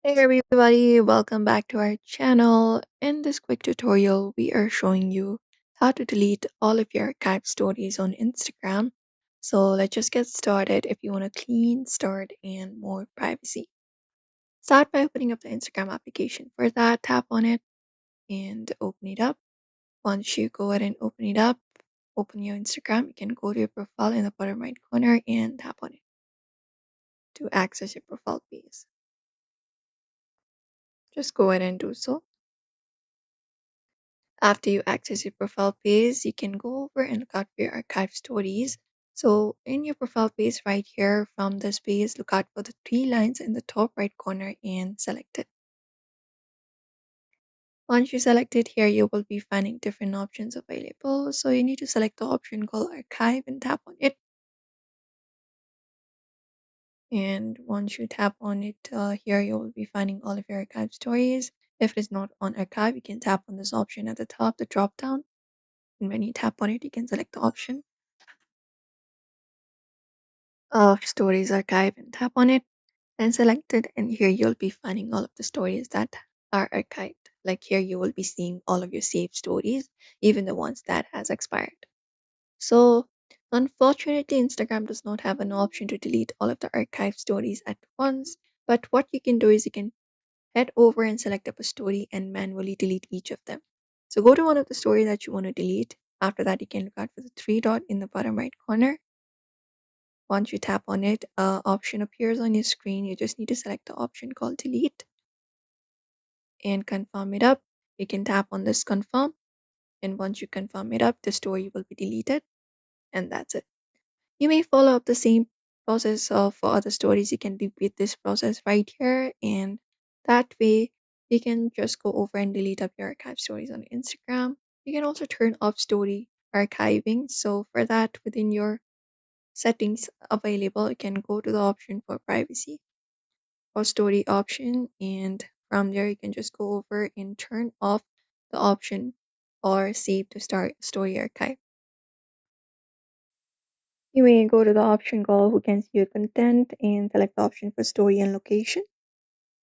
Hey everybody, welcome back to our channel. In this quick tutorial, we are showing you how to delete all of your archived stories on Instagram. So let's just get started if you want a clean start and more privacy. Start by opening up the Instagram application. For that, tap on it and open it up. Once you go ahead and open it up, open your Instagram. You can go to your profile in the bottom right corner and tap on it to access your profile page. Just go ahead and do so. After you access your profile page, you can go over and look out for your archive stories. So in your profile page right here from this page, look out for the three lines in the top right corner and select it. Once you select it here, you will be finding different options available. So you need to select the option called archive and tap on it. And once you tap on it here, you will be finding all of your archive stories. If it is not on archive, you can tap on this option at the top, the drop down. And when you tap on it, you can select the option of Stories Archive and tap on it and select it. And here you'll be finding all of the stories that are archived. Like here you will be seeing all of your saved stories, even the ones that has expired. So unfortunately, Instagram does not have an option to delete all of the archived stories at once. But what you can do is you can head over and select up a story and manually delete each of them. So go to one of the stories that you want to delete. After that, you can look out for the three dot in the bottom right corner. Once you tap on it, a option appears on your screen. You just need to select the option called delete and confirm it up. You can tap on this confirm, and once you confirm it up, the story will be deleted, and that's it. You may follow up the same process for other stories. You can repeat this process right here, and that way you can just go over and delete up your archive stories on Instagram. You can also turn off story archiving. So for that, within your settings available, you can go to the option for privacy or story option, and from there you can just go over and turn off the option or save to start story archive. You may go to the option called who can see your content and select the option for story and location.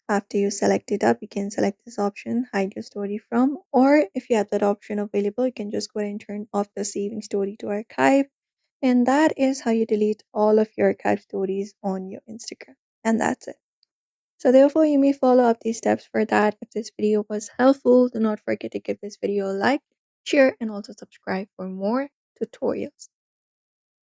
After you select it up, you can select this option, hide your story from, or if you have that option available, you can just go ahead and turn off the saving story to archive. And that is how you delete all of your archive stories on your Instagram. And that's it. So therefore, you may follow up these steps for that. If this video was helpful, do not forget to give this video a like, share, and also subscribe for more tutorials.